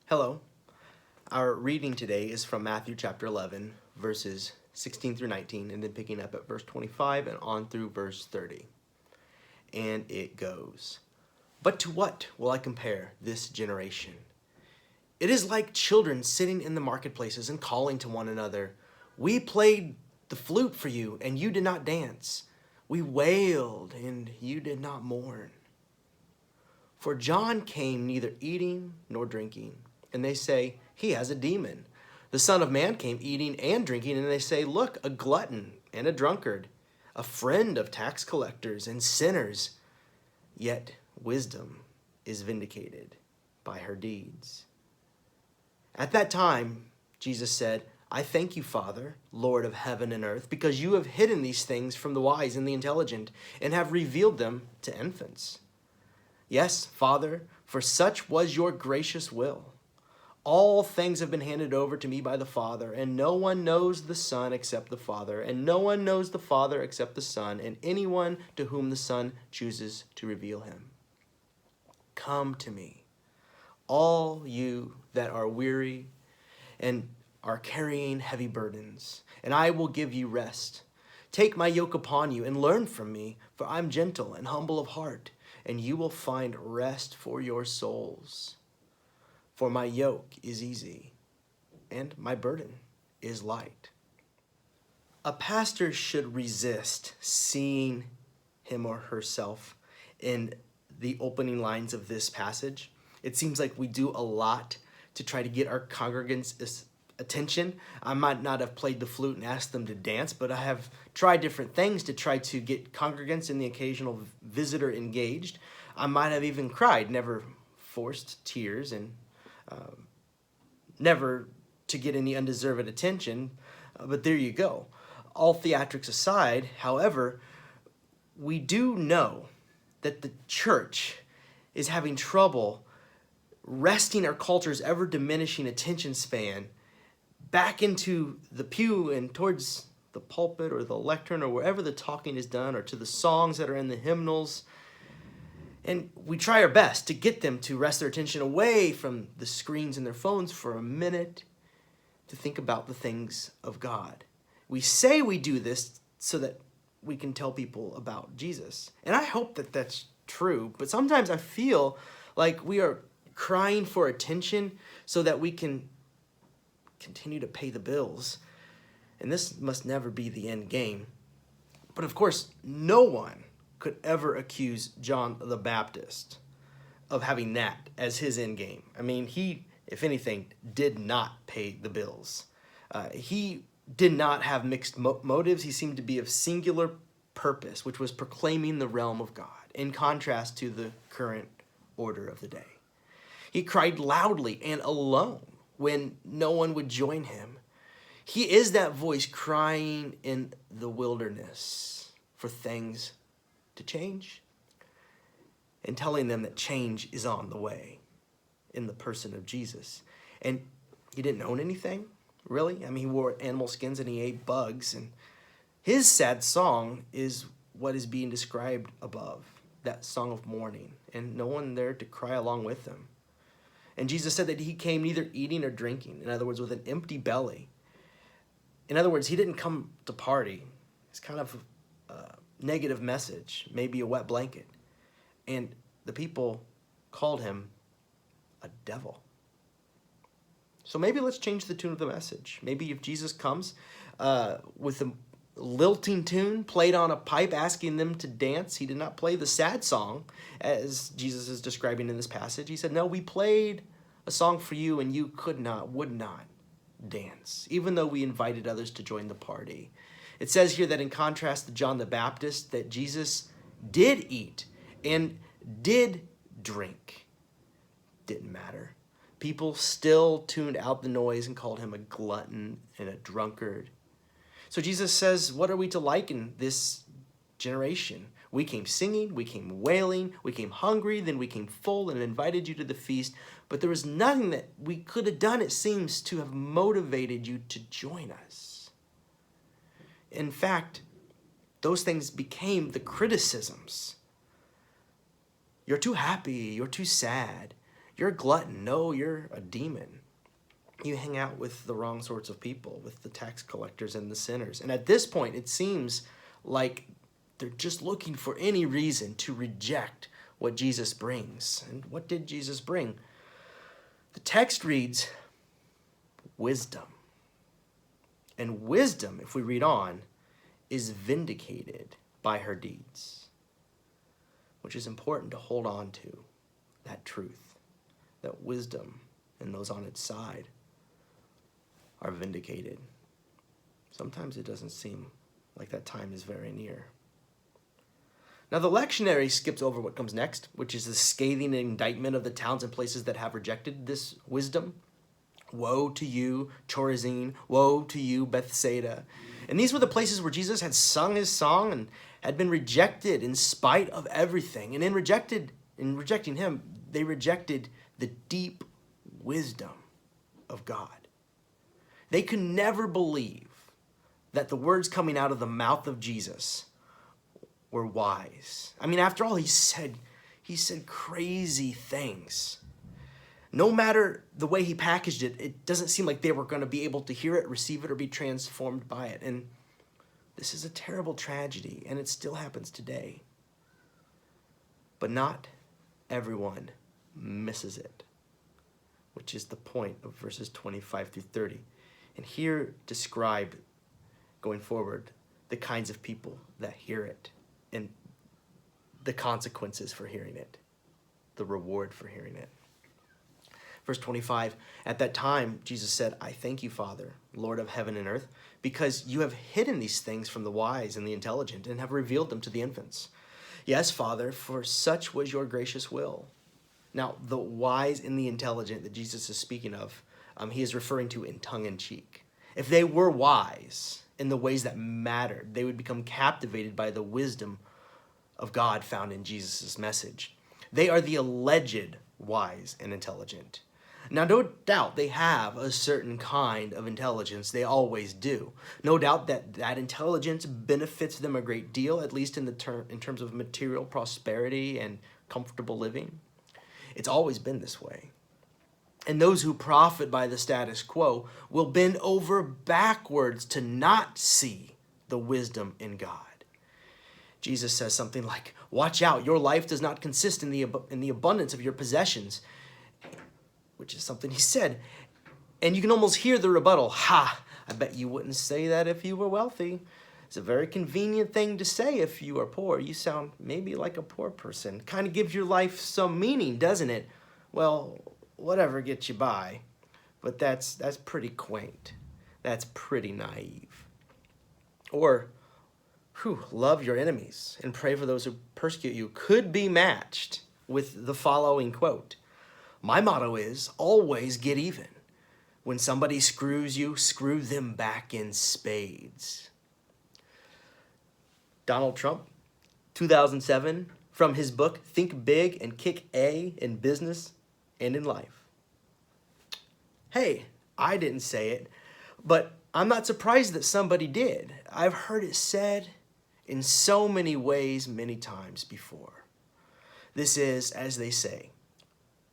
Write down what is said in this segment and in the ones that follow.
Hello. Our reading today is from Matthew chapter 11, verses 16 through 19, and then picking up at verse 25 and on through verse 30. And it goes, "But to what will I compare this generation? It is like children sitting in the marketplaces and calling to one another, 'We played the flute for you, and you did not dance. We wailed, and you did not mourn.' For John came neither eating nor drinking, and they say, 'He has a demon.' The Son of Man came eating and drinking, and they say, 'Look, a glutton and a drunkard, a friend of tax collectors and sinners.' Yet wisdom is vindicated by her deeds." At that time, Jesus said, "I thank you, Father, Lord of heaven and earth, because you have hidden these things from the wise and the intelligent, and have revealed them to infants. Yes, Father, for such was your gracious will. All things have been handed over to me by the Father, and no one knows the Son except the Father, and no one knows the Father except the Son, and anyone to whom the Son chooses to reveal him. Come to me, all you that are weary and are carrying heavy burdens, and I will give you rest. Take my yoke upon you and learn from me, for I am gentle and humble of heart, and you will find rest for your souls. For my yoke is easy, and my burden is light." A pastor should resist seeing him or herself in the opening lines of this passage. It seems like we do a lot to try to get our congregants' attention. I might not have played the flute and asked them to dance, but I have tried different things to try to get congregants and the occasional visitor engaged. I might have even cried, never forced tears, and never to get any undeserved attention, but there you go. All theatrics aside, however, we do know that the church is having trouble wresting our culture's ever-diminishing attention span back into the pew and towards the pulpit or the lectern or wherever the talking is done, or to the songs that are in the hymnals. And we try our best to get them to wrest their attention away from the screens and their phones for a minute to think about the things of God. We say we do this so that we can tell people about Jesus. And I hope that that's true, but sometimes I feel like we are crying for attention so that we can continue to pay the bills. And this must never be the end game. But of course, no one could ever accuse John the Baptist of having that as his end game. I mean, he, if anything, did not pay the bills. He did not have mixed motives. He seemed to be of singular purpose, which was proclaiming the realm of God, in contrast to the current order of the day. He cried loudly and alone when no one would join him. He is that voice crying in the wilderness for things to change, and telling them that change is on the way in the person of Jesus. And he didn't own anything, really. I mean, he wore animal skins and he ate bugs, and his sad song is what is being described above, that song of mourning, and no one there to cry along with him. And Jesus said that he came neither eating or drinking, in other words, with an empty belly. In other words, he didn't come to party. It's kind of a negative message, maybe a wet blanket. And the people called him a devil. So maybe let's change the tune of the message. Maybe if Jesus comes with a lilting tune played on a pipe asking them to dance, he did not play the sad song as Jesus is describing in this passage. He said, "No, we played a song for you and you would not dance, even though we invited others to join the party." It says here that in contrast to John the Baptist, that Jesus did eat and did drink. Didn't matter. People still tuned out the noise and called him a glutton and a drunkard. So Jesus says, what are we to liken this generation? We came singing, we came wailing, we came hungry, then we came full and invited you to the feast. But there was nothing that we could have done, it seems, to have motivated you to join us. In fact, those things became the criticisms. You're too happy, you're too sad, You're a glutton. No, you're a demon. You hang out with the wrong sorts of people, with the tax collectors and the sinners. And at this point, it seems like they're just looking for any reason to reject what Jesus brings. And what did Jesus bring? The text reads, wisdom. And wisdom, if we read on, is vindicated by her deeds, which is important to hold on to, that truth, that wisdom and those on its side are vindicated. Sometimes it doesn't seem like that time is very near. Now the lectionary skips over what comes next, which is the scathing indictment of the towns and places that have rejected this wisdom. Woe to you, Chorazin. Woe to you, Bethsaida. And these were the places where Jesus had sung his song and had been rejected in spite of everything. And in rejecting him, they rejected the deep wisdom of God. They could never believe that the words coming out of the mouth of Jesus were wise. I mean, after all, he said crazy things. No matter the way he packaged it, it doesn't seem like they were going to be able to hear it, receive it, or be transformed by it. And this is a terrible tragedy, and it still happens today. But not everyone misses it, which is the point of verses 25 through 30. And here describe, going forward, the kinds of people that hear it and the consequences for hearing it, the reward for hearing it. Verse 25, at that time, Jesus said, I thank you, Father, Lord of heaven and earth, because you have hidden these things from the wise and the intelligent and have revealed them to the infants. Yes, Father, for such was your gracious will. Now, the wise and the intelligent that Jesus is speaking of, he is referring to in tongue-in-cheek. If they were wise in the ways that mattered, they would become captivated by the wisdom of God found in Jesus' message. They are the alleged wise and intelligent. Now, no doubt they have a certain kind of intelligence. They always do. No doubt that intelligence benefits them a great deal, at least in terms of material prosperity and comfortable living. It's always been this way. And those who profit by the status quo will bend over backwards to not see the wisdom in God. Jesus says something like, watch out, your life does not consist in the abundance of your possessions, which is something he said. And you can almost hear the rebuttal, ha, I bet you wouldn't say that if you were wealthy. It's a very convenient thing to say if you are poor. You sound maybe like a poor person. Kind of gives your life some meaning, doesn't it? Well, whatever gets you by. But that's pretty quaint. That's pretty naive. Or, love your enemies and pray for those who persecute you could be matched with the following quote. My motto is always get even. When somebody screws you, screw them back in spades. Donald Trump, 2007, from his book, Think Big and Kick A in Business and in Life. Hey, I didn't say it, but I'm not surprised that somebody did. I've heard it said in so many ways, many times before. This is, as they say,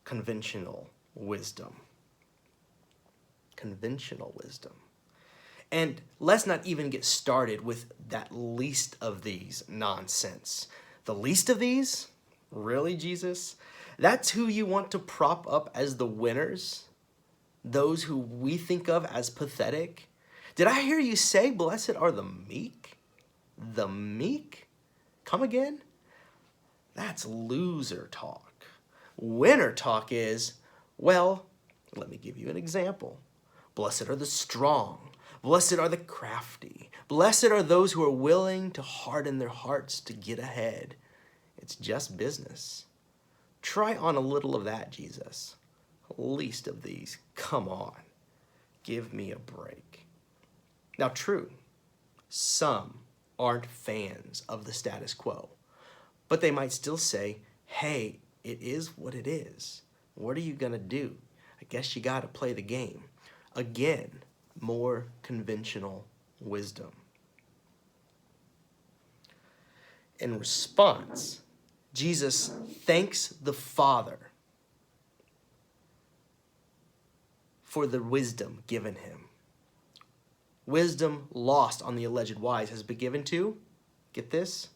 conventional wisdom. Conventional wisdom. And let's not even get started with that least of these nonsense. The least of these? Really, Jesus? That's who you want to prop up as the winners? Those who we think of as pathetic? Did I hear you say, blessed are the meek? The meek? Come again? That's loser talk. Winner talk is, well, let me give you an example. Blessed are the strong. Blessed are the crafty. Blessed are those who are willing to harden their hearts to get ahead. It's just business. Try on a little of that, Jesus. Least of these. Come on. Give me a break. Now, true, some aren't fans of the status quo, but they might still say, hey, it is what it is. What are you going to do? I guess you got to play the game. Again, more conventional wisdom. In response, Jesus thanks the Father for the wisdom given him. Wisdom lost on the alleged wise has been given to, get this,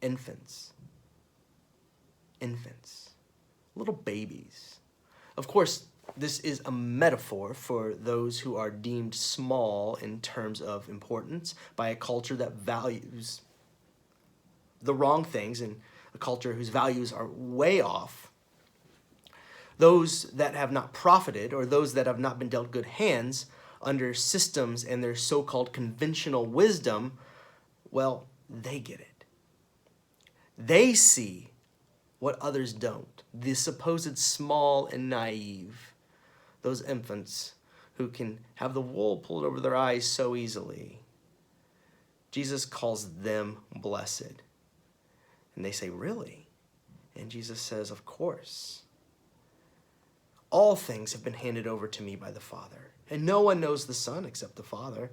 infants. Infants. Little babies. Of course, this is a metaphor for those who are deemed small in terms of importance by a culture that values the wrong things and a culture whose values are way off. Those that have not profited, or those that have not been dealt good hands under systems and their so-called conventional wisdom, well, they get it. They see what others don't. The supposed small and naive, those infants who can have the wool pulled over their eyes so easily. Jesus calls them blessed. And they say, really? And Jesus says, of course. All things have been handed over to me by the Father. And no one knows the Son except the Father.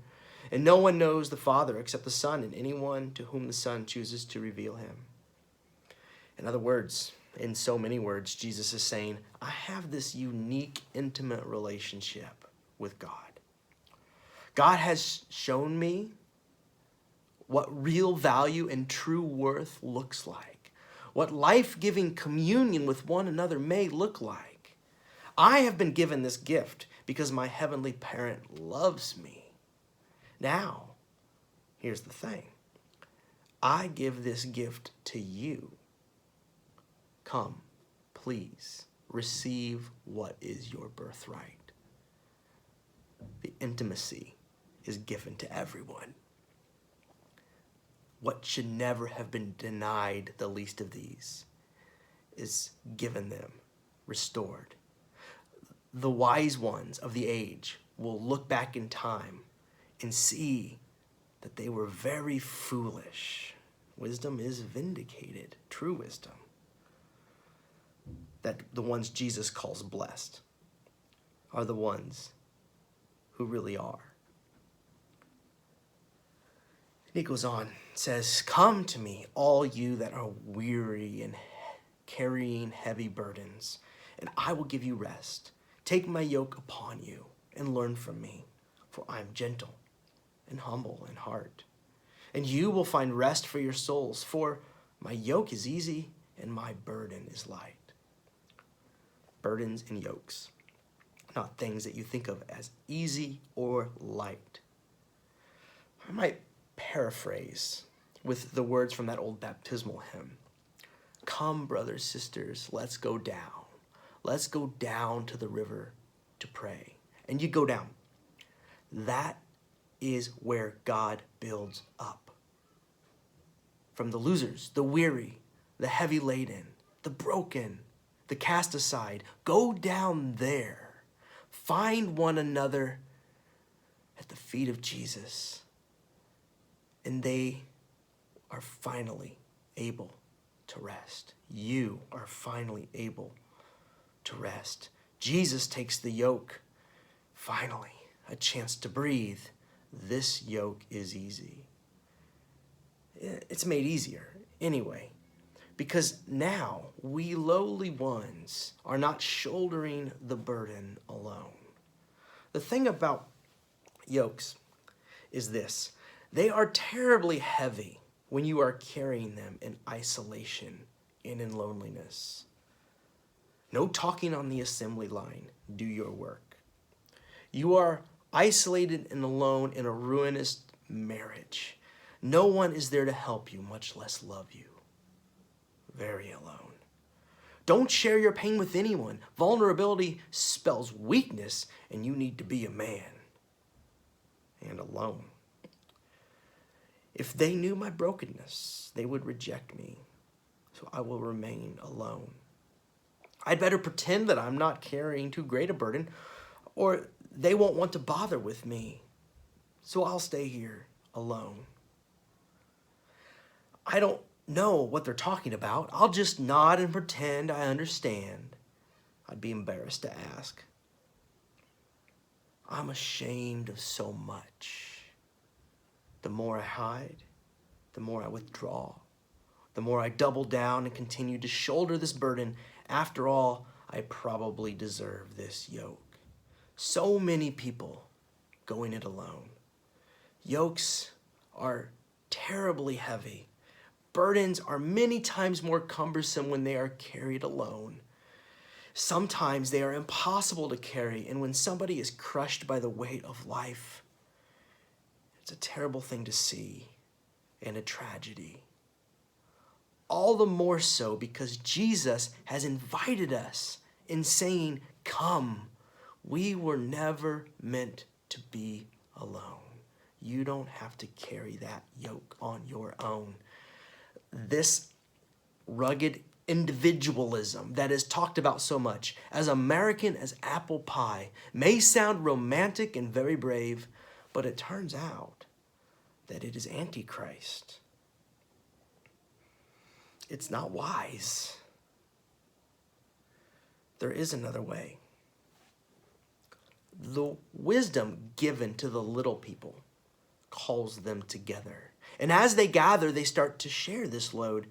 And no one knows the Father except the Son, and anyone to whom the Son chooses to reveal him. In other words, in so many words, Jesus is saying, I have this unique, intimate relationship with God. God has shown me what real value and true worth looks like, what life-giving communion with one another may look like. I have been given this gift because my heavenly parent loves me. Now, here's the thing. I give this gift to you. Come, please, receive what is your birthright. The intimacy is given to everyone. What should never have been denied the least of these is given them, restored. The wise ones of the age will look back in time and see that they were very foolish. Wisdom is vindicated, true wisdom. That the ones Jesus calls blessed are the ones who really are. And he goes on, says, come to me, all you that are weary and carrying heavy burdens, and I will give you rest. Take my yoke upon you and learn from me, for I am gentle and humble in heart. And you will find rest for your souls, for my yoke is easy and my burden is light. Burdens and yokes, not things that you think of as easy or light. I might paraphrase with the words from that old baptismal hymn. Come, brothers, sisters, let's go down. Let's go down to the river to pray. And you go down. That is where God builds up. From the losers, the weary, the heavy laden, the broken, the cast aside, go down there. Find one another at the feet of Jesus. And they are finally able to rest. You are finally able to rest. Jesus takes the yoke. Finally, a chance to breathe. This yoke is easy. It's made easier anyway, because now we lowly ones are not shouldering the burden alone. The thing about yokes is this. They are terribly heavy when you are carrying them in isolation and in loneliness. No talking on the assembly line. Do your work. You are isolated and alone in a ruinous marriage. No one is there to help you, much less love you. Very alone. Don't share your pain with anyone. Vulnerability spells weakness, and you need to be a man. And alone. If they knew my brokenness, they would reject me. So I will remain alone. I'd better pretend that I'm not carrying too great a burden, or they won't want to bother with me. So I'll stay here alone. I don't know what they're talking about. I'll just nod and pretend I understand. I'd be embarrassed to ask. I'm ashamed of so much. The more I hide, the more I withdraw. The more I double down and continue to shoulder this burden. After all, I probably deserve this yoke. So many people going it alone. Yokes are terribly heavy. Burdens are many times more cumbersome when they are carried alone. Sometimes they are impossible to carry, and when somebody is crushed by the weight of life, it's a terrible thing to see and a tragedy. All the more so because Jesus has invited us in saying, "Come, we were never meant to be alone. You don't have to carry that yoke on your own." This rugged individualism that is talked about so much, as American as apple pie, may sound romantic and very brave, but it turns out that it is Antichrist. It's not wise. There is another way. The wisdom given to the little people calls them together. And as they gather, they start to share this load.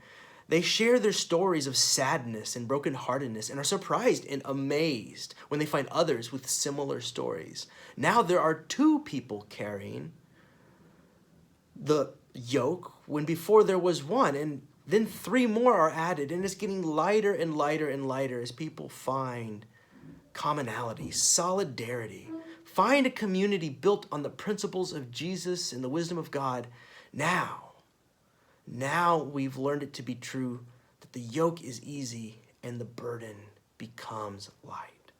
They share their stories of sadness and brokenheartedness and are surprised and amazed when they find others with similar stories. Now there are two people carrying the yoke when before there was one, and then three more are added, and it's getting lighter and lighter and lighter as people find commonality, solidarity, find a community built on the principles of Jesus and the wisdom of God. Now we've learned it to be true that the yoke is easy and the burden becomes light.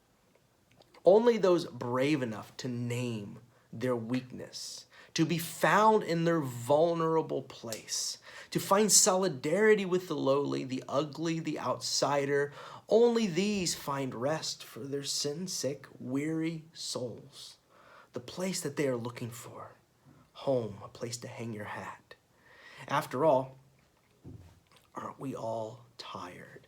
Only those brave enough to name their weakness, to be found in their vulnerable place, to find solidarity with the lowly, the ugly, the outsider, only these find rest for their sin-sick, weary souls. The place that they are looking for. Home, a place to hang your hat. After all, aren't we all tired?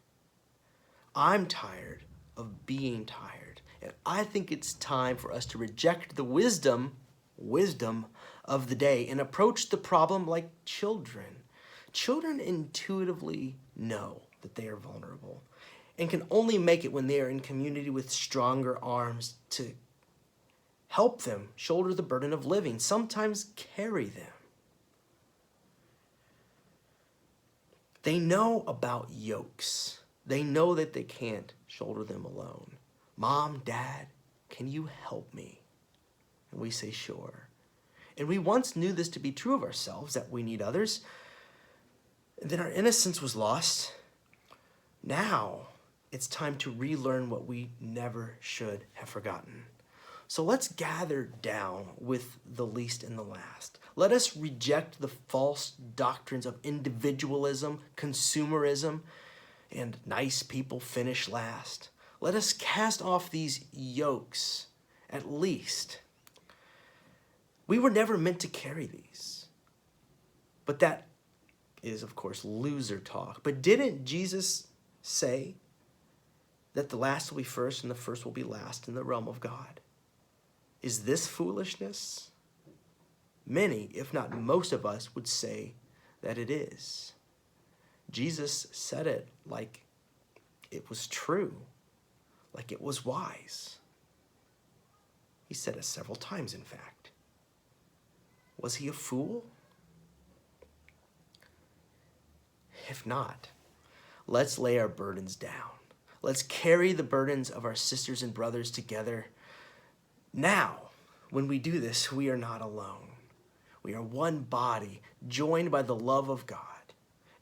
I'm tired of being tired. And I think it's time for us to reject the wisdom of the day and approach the problem like children. Children intuitively know that they are vulnerable and can only make it when they are in community with stronger arms to help them shoulder the burden of living, sometimes carry them. They know about yokes. They know that they can't shoulder them alone. Mom, Dad, can you help me? And we say, sure. And we once knew this to be true of ourselves, that we need others. And then our innocence was lost. Now it's time to relearn what we never should have forgotten. So let's gather down with the least and the last. Let us reject the false doctrines of individualism, consumerism, and nice people finish last. Let us cast off these yokes, at least. We were never meant to carry these. But that is, of course, loser talk. But didn't Jesus say that the last will be first and the first will be last in the realm of God? Is this foolishness? Many, if not most of us, would say that it is. Jesus said it like it was true, like it was wise. He said it several times, in fact. Was he a fool? If not, let's lay our burdens down. Let's carry the burdens of our sisters and brothers together. Now, when we do this, we are not alone. We are one body, joined by the love of God.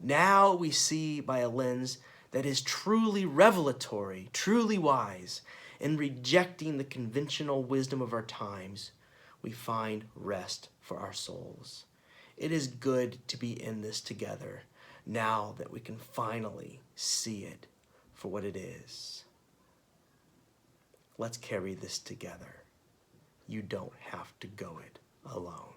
Now we see by a lens that is truly revelatory, truly wise. In rejecting the conventional wisdom of our times, we find rest for our souls. It is good to be in this together, now that we can finally see it for what it is. Let's carry this together. You don't have to go it alone.